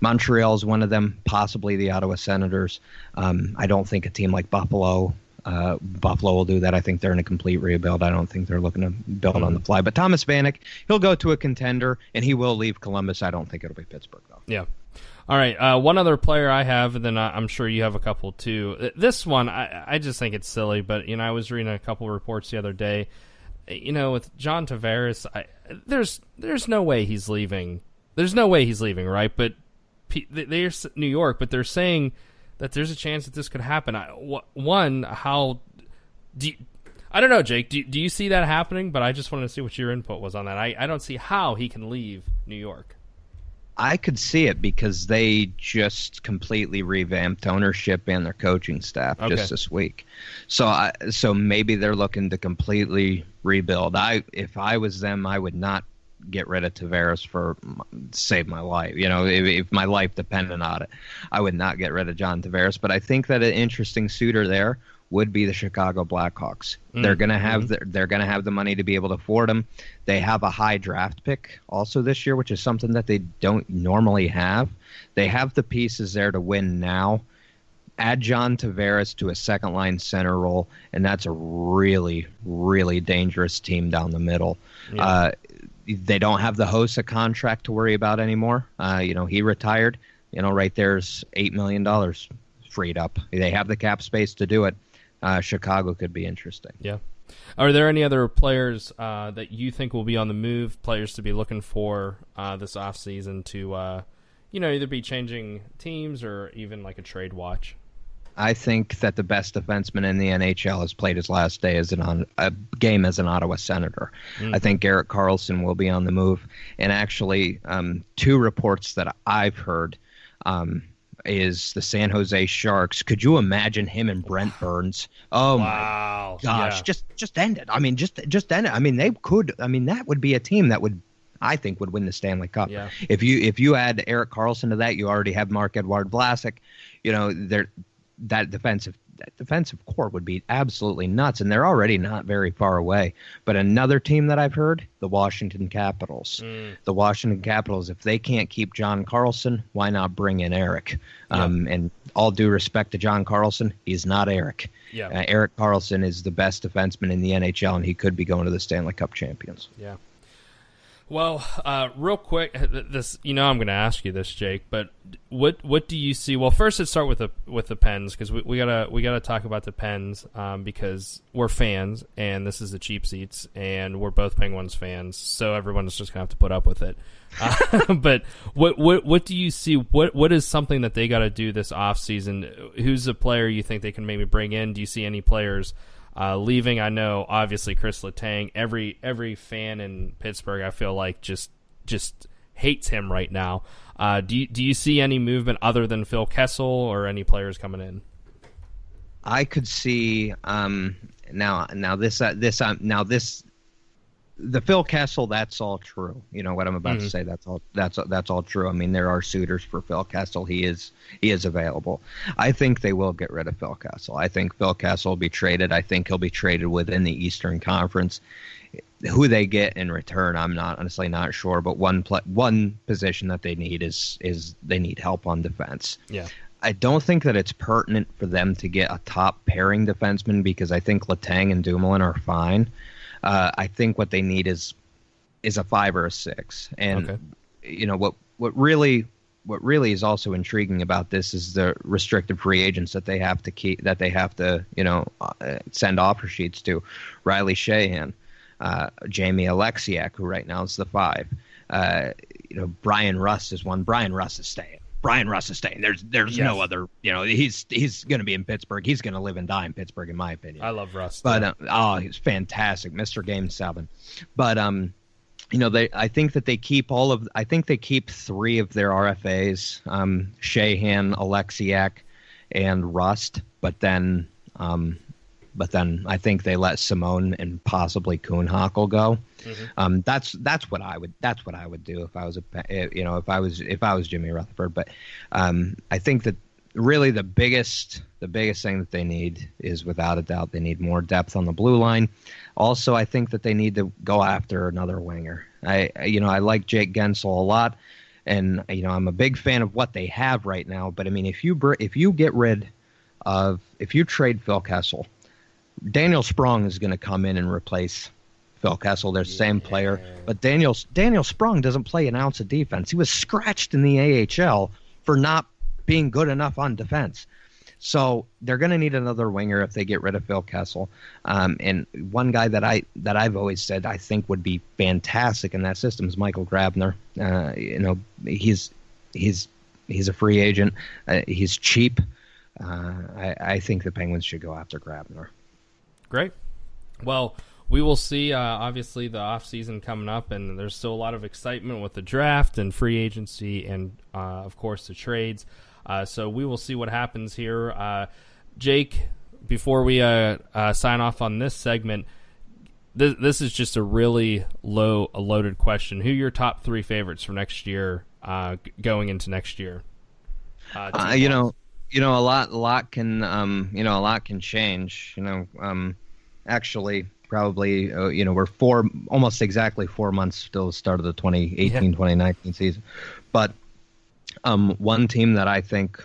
Montreal is one of them, possibly the Ottawa Senators. I don't think a team like Buffalo will do that. I think they're in a complete rebuild. I don't think they're looking to build on the fly. But Thomas Vanek, he'll go to a contender, and he will leave Columbus. I don't think it'll be Pittsburgh, though. Yeah. All right. One other player I have, and then I'm sure you have a couple too. This one, I just think it's silly, but I was reading a couple of reports the other day. With John Tavares, there's no way he's leaving. There's no way he's leaving, right? But they're New York, but they're saying that there's a chance that this could happen. I don't know, Jake. Do you see that happening? But I just wanted to see what your input was on that. I don't see how he can leave New York. I could see it because they just completely revamped ownership and their coaching staff just this week. So maybe they're looking to completely rebuild. If I was them, I would not get rid of Tavares save my life. If my life depended on it, I would not get rid of John Tavares. But I think that an interesting suitor there would be the Chicago Blackhawks. They're going to have the money to be able to afford him. They have a high draft pick also this year, which is something that they don't normally have. They have the pieces there to win now. Add John Tavares to a second line center role, and that's a really, really dangerous team down the middle. Yeah. They don't have the Hossa contract to worry about anymore. He retired. Right there's $8 million freed up. They have the cap space to do it. Chicago could be interesting. Yeah. Are there any other players that you think will be on the move, players to be looking for this offseason to, either be changing teams or even like a trade watch? I think that the best defenseman in the NHL has played his last day as a game as an Ottawa Senator. I think Erik Karlsson will be on the move. And actually, two reports that I've heard is the San Jose Sharks. Could you imagine him and Brent Burns? Oh wow. My gosh, yeah. just end it. Just end it. They could. That would be a team that would, I think, would win the Stanley Cup. Yeah. If you add Erik Karlsson to that, you already have Marc-Edouard Vlasic. That defensive core would be absolutely nuts, and they're already not very far away. But another team that I've heard, the Washington Capitals. The Washington Capitals, if they can't keep John Carlson, why not bring in Erik? And all due respect to John Carlson, he's not Erik. Yeah. Erik Karlsson is the best defenseman in the NHL, and he could be going to the Stanley Cup champions. Yeah. Well, real quick, this I'm going to ask you this, Jake. But what do you see? Well, first let's start with the Pens, because we gotta talk about the Pens because we're fans and this is the cheap seats and we're both Penguins fans, so everyone's just gonna have to put up with it. But what do you see? What is something that they got to do this offseason? Who's a player you think they can maybe bring in? Do you see any players leaving? I know obviously Chris Letang. Every fan in Pittsburgh, I feel like just hates him right now. Do you see any movement other than Phil Kessel or any players coming in? I could see the Phil Kessel. That's all true. You know what I'm about to say. That's all true. There are suitors for Phil Kessel. He is available. I think they will get rid of Phil Kessel. I think Phil Kessel will be traded. I think he'll be traded within the Eastern Conference. who they get in return, I'm honestly not sure. But one position that they need is they need help on defense. Yeah. I don't think that it's pertinent for them to get a top pairing defenseman because I think Letang and Dumoulin are fine. I think what they need is a 5 or a 6. And what really is also intriguing about this is the restricted free agents that they have to send offer sheets to. Riley Sheahan, Jamie Alexiak, who right now is the 5. Brian Rust is one. Brian Rust is staying. There's no other. He's going to be in Pittsburgh. He's going to live and die in Pittsburgh, in my opinion. I love Rust. But he's fantastic, Mr. Game 7. But I think they keep 3 of their RFAs, Sheahan, Alexiak, and Rust. But then I think they let Simone and possibly Kuhnhackl go. Mm-hmm. That's what I would do if I was Jimmy Rutherford. But I think that really the biggest thing that they need is, without a doubt, they need more depth on the blue line. Also, I think that they need to go after another winger. I like Jake Gensel a lot, and I'm a big fan of what they have right now. But I mean, if you trade Phil Kessel, Daniel Sprong is going to come in and replace Phil Kessel. They're the same player, but Daniel Sprong doesn't play an ounce of defense. He was scratched in the AHL for not being good enough on defense. So they're going to need another winger if they get rid of Phil Kessel. And one guy that I've always said I think would be fantastic in that system is Michael Grabner. He's a free agent. He's cheap. I think the Penguins should go after Grabner. Great. Well, we will see. Obviously, the offseason coming up, and there's still a lot of excitement with the draft and free agency and, of course, the trades. So we will see what happens here. Jake, before we sign off on this segment, this is just a really loaded question. Who are your top 3 favorites for next year, going into next year? A lot can change. Actually, probably, we're almost exactly 4 months till the start of the 2018-2019 season. But one team that I think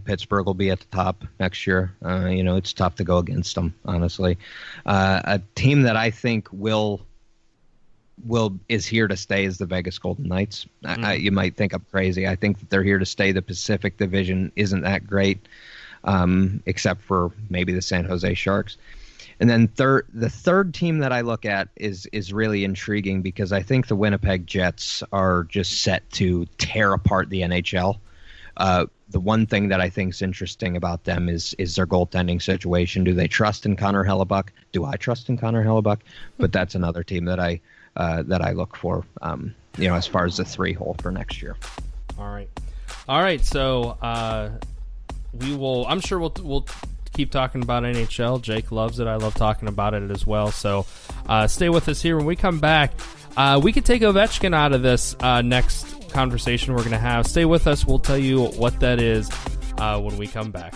Pittsburgh will be at the top next year. It's tough to go against them, honestly. A team that I think is here to stay is the Vegas Golden Knights. You might think I'm crazy. I think that they're here to stay. The Pacific Division isn't that great, except for maybe the San Jose Sharks. And then the third team that I look at is really intriguing because I think the Winnipeg Jets are just set to tear apart the NHL. The one thing that I think is interesting about them is their goaltending situation. Do they trust in Connor Hellebuck? Do I trust in Connor Hellebuck? But that's another team that I look for, as far as the 3-hole for next year. All right. So I'm sure we'll keep talking about NHL. Jake loves it. I love talking about it as well. So stay with us here. When we come back, we could take Ovechkin out of this next conversation we're going to have. Stay with us. We'll tell you what that is when we come back.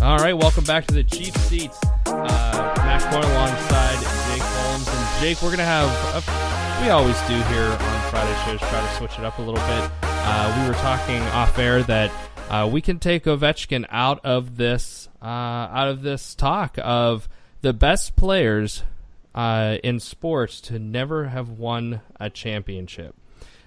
All right, welcome back to the Cheap Seats. Matt Coyne alongside Jake Holmes. And Jake, we're going to have, we always do here on Friday shows, try to switch it up a little bit. We were talking off air that we can take Ovechkin out of this talk of the best players in sports to never have won a championship.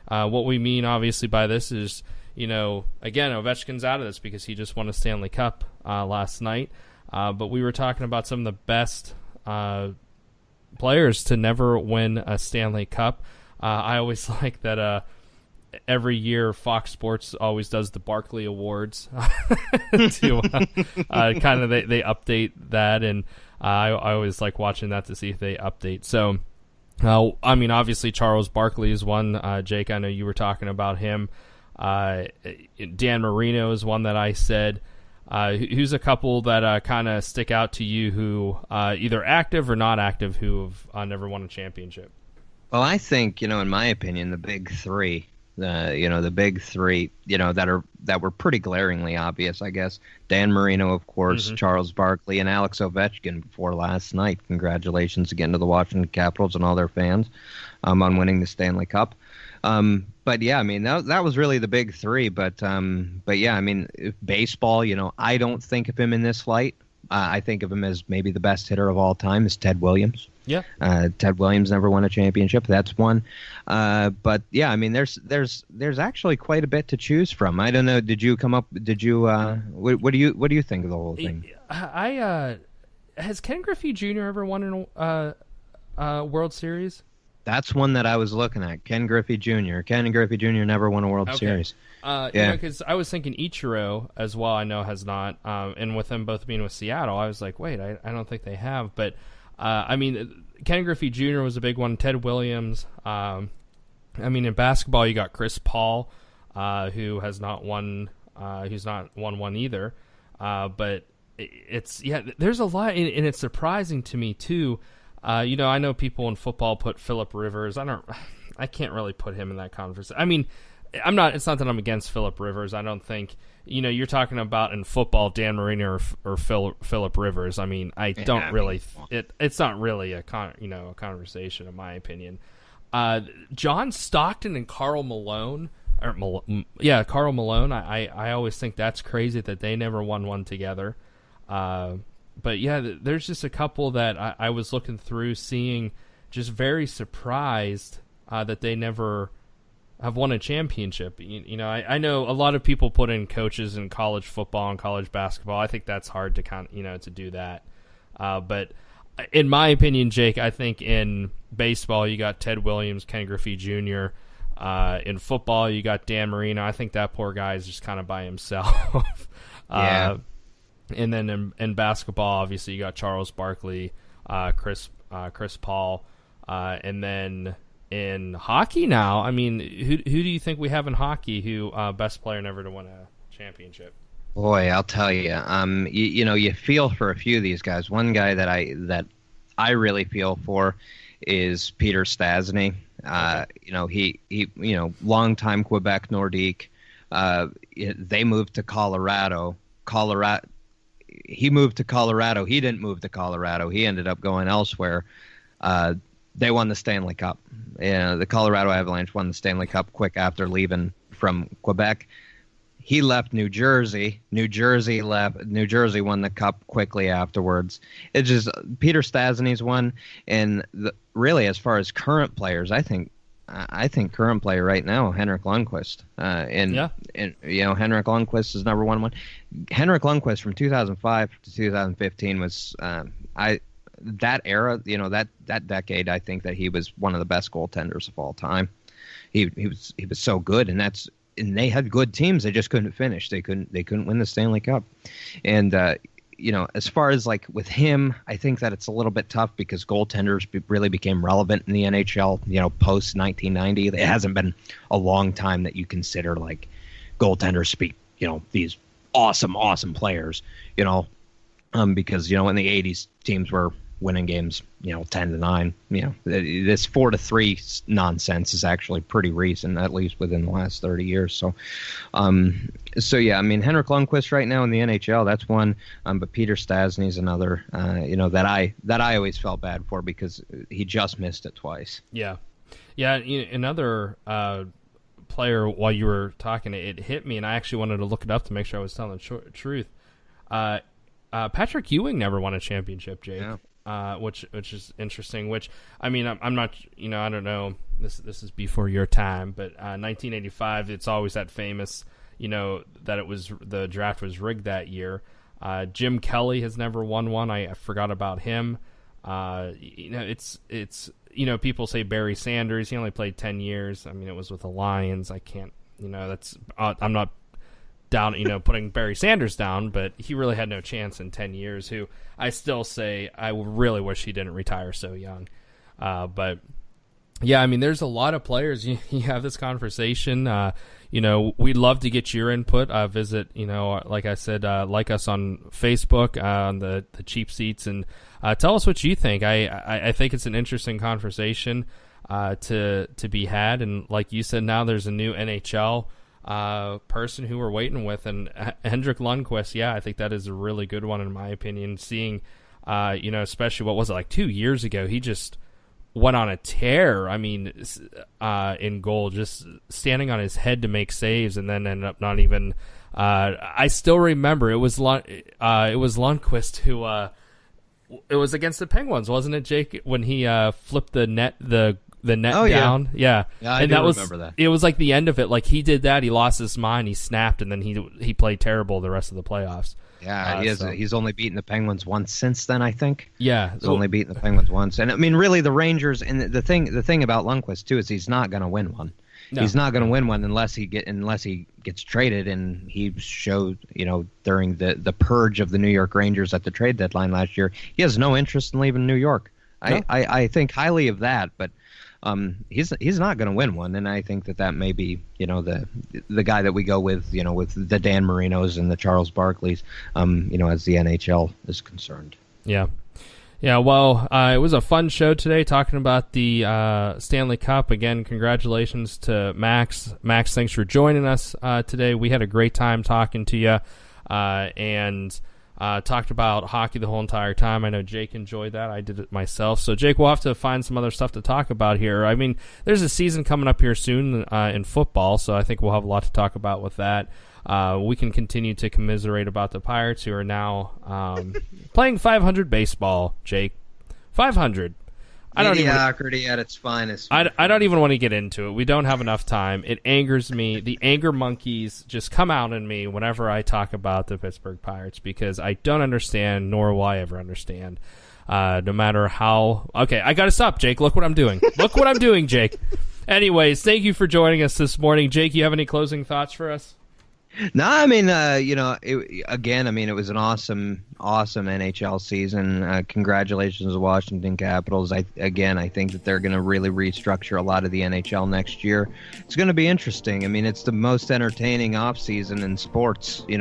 What we mean, obviously, by this is, again, Ovechkin's out of this because he just won a Stanley Cup last night. But we were talking about some of the best players to never win a Stanley Cup. I always like that every year Fox Sports always does the Barkley Awards to kind of they update that, and I always like watching that to see if they update. So I mean, obviously Charles Barkley is one. Jake, I know you were talking about him. Dan Marino is one that I said. Who's a couple that kind of stick out to you who either active or not active who have never won a championship? Well, I think, in my opinion, the big three, that were pretty glaringly obvious, I guess. Dan Marino, of course, Charles Barkley, and Alex Ovechkin before last night. Congratulations again to the Washington Capitals and all their fans on winning the Stanley Cup. But yeah, I mean, that was really the big three. But yeah, I mean, baseball, I don't think of him in this light. I think of him as maybe the best hitter of all time is Ted Williams. Yeah. Ted Williams never won a championship. That's one. But yeah, I mean, there's actually quite a bit to choose from. I don't know. What do you think of the whole thing? Has Ken Griffey Jr. ever won a World Series? That's one that I was looking at. Ken Griffey Jr. Ken Griffey Jr. never won a World Series. Because I was thinking Ichiro as well. I know has not. And with them both being with Seattle, I was like, wait, I don't think they have. But I mean, Ken Griffey Jr. was a big one. Ted Williams. I mean, in basketball, you got Chris Paul, who has not won. Who's not won one either. But there's a lot, and it's surprising to me too. I know people in football put Phillip Rivers. I can't really put him in that conversation. I mean, it's not that I'm against Phillip Rivers. I don't think, you're talking about in football, Dan Marino or Phillip Rivers. I mean, it's not really a conversation in my opinion. John Stockton and Karl Malone, Karl Malone. I always think that's crazy that they never won one together. But yeah, there's just a couple that I was looking through, seeing, just very surprised that they never have won a championship. I know a lot of people put in coaches in college football and college basketball. I think that's hard to to do that. But in my opinion, Jake, I think in baseball you got Ted Williams, Ken Griffey Jr. In football you got Dan Marino. I think that poor guy is just kind of by himself. Yeah. And then in basketball, obviously, you got Charles Barkley, Chris Paul, and then in hockey now, I mean, who do you think we have in hockey who best player never to win a championship? Boy, I'll tell you, you feel for a few of these guys. One guy that I really feel for is Peter Stastny. He longtime Quebec Nordique. They moved to Colorado. He moved to Colorado. He didn't move to Colorado. He ended up going elsewhere. They won the Stanley Cup. The Colorado Avalanche won the Stanley Cup quick after leaving from Quebec. He left New Jersey. New Jersey won the Cup quickly afterwards. It's just Peter Stastny's one. And really, as far as current players, I think current player right now, Henrik Lundqvist. And Henrik Lundqvist has never won one. Henrik Lundqvist from 2005 to 2015 was that era, that decade. I think that he was one of the best goaltenders of all time. He was so good, and they had good teams. They just couldn't finish. They couldn't win the Stanley Cup. And as far as like with him, I think that it's a little bit tough because goaltenders really became relevant in the NHL, post 1990. It hasn't been a long time that you consider like goaltenders to be, these awesome players, because, in the 80s teams were winning games, 10-9, this 4-3 nonsense is actually pretty recent, at least within the last 30 years. So yeah, I mean, Henrik Lundqvist right now in the NHL, that's one. But Peter Stastny's another, that I always felt bad for because he just missed it twice. Yeah. Yeah. Another, player while you were talking, it hit me and I actually wanted to look it up to make sure I was telling the truth. Patrick Ewing never won a championship, Jake. Yeah. Which is interesting. Which I mean, I'm not. I don't know. This is before your time, but 1985. It's always that famous. That it was the draft was rigged that year. Jim Kelly has never won one. I forgot about him. It's people say Barry Sanders. He only played 10 years. I mean, it was with the Lions. I can't. That's. I'm not down, putting Barry Sanders down, but he really had no chance in 10 years, who I still say I really wish he didn't retire so young. But Yeah, I mean, there's a lot of players. You have this conversation. We'd love to get your input. Visit, like I said, like us on Facebook, on the Cheap Seats, and tell us what you think. I think it's an interesting conversation to be had. And like you said, now there's a new NHL person who we're waiting with, and Henrik Lundqvist. Yeah, I think that is a really good one in my opinion. Seeing, especially what was it, like 2 years ago, he just went on a tear. I mean, in goal, just standing on his head to make saves, and then ended up not even. I still remember it was Lundqvist who. It was against the Penguins, wasn't it, Jake? When he flipped the net down. Yeah, I and do that remember that. It was like the end of it. Like he did that, he lost his mind, he snapped, and then he played terrible the rest of the playoffs. Yeah, he's only beaten the Penguins once since then, I think. Yeah, he's only beaten the Penguins once, and I mean, really, the Rangers. And the thing about Lundqvist too is he's not going to win one. No. He's not going to win one unless he gets traded, and he showed, during the purge of the New York Rangers at the trade deadline last year, he has no interest in leaving New York. No. I think highly of that, but he's not going to win one, and I think that may be the guy that we go with, with the Dan Marinos and the Charles Barkleys, as the NHL is concerned. Yeah. Yeah, well, it was a fun show today talking about the Stanley Cup. Again, congratulations to Max. Max, thanks for joining us today. We had a great time talking to you and talked about hockey the whole entire time. I know Jake enjoyed that. I did it myself. So, Jake, we'll have to find some other stuff to talk about here. I mean, there's a season coming up here soon in football, so I think we'll have a lot to talk about with that. We can continue to commiserate about the Pirates, who are now playing 500 baseball, Jake. 500. Mediocrity at its finest. I don't even want to get into it. We don't have enough time. It angers me. The anger monkeys just come out in me whenever I talk about the Pittsburgh Pirates, because I don't understand, nor will I ever understand. No matter how... Okay, I got to stop, Jake. Look what I'm doing. Look what I'm doing, Jake. Anyways, thank you for joining us this morning. Jake, you have any closing thoughts for us? No, I mean, it was an awesome NHL season. Congratulations to the Washington Capitals. I think that they're going to really restructure a lot of the NHL next year. It's going to be interesting. I mean, it's the most entertaining offseason in sports, the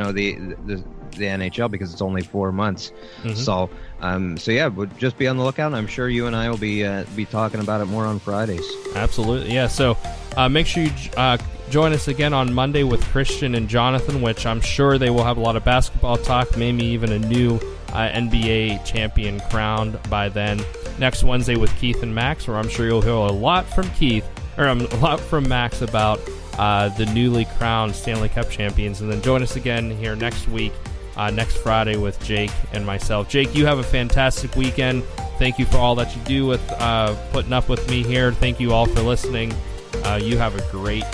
NHL, because it's only 4 months. Mm-hmm. So yeah, we'll just be on the lookout. And I'm sure you and I will be talking about it more on Fridays. Absolutely, yeah. So make sure you join us again on Monday with Christian and Jonathan, which I'm sure they will have a lot of basketball talk, maybe even a new NBA champion crowned by then. Next Wednesday with Keith and Max, where I'm sure you'll hear a lot from Max about the newly crowned Stanley Cup champions. And then join us again here next week, next Friday with Jake and myself. Jake, you have a fantastic weekend. Thank you for all that you do with putting up with me here. Thank you all for listening. You have a great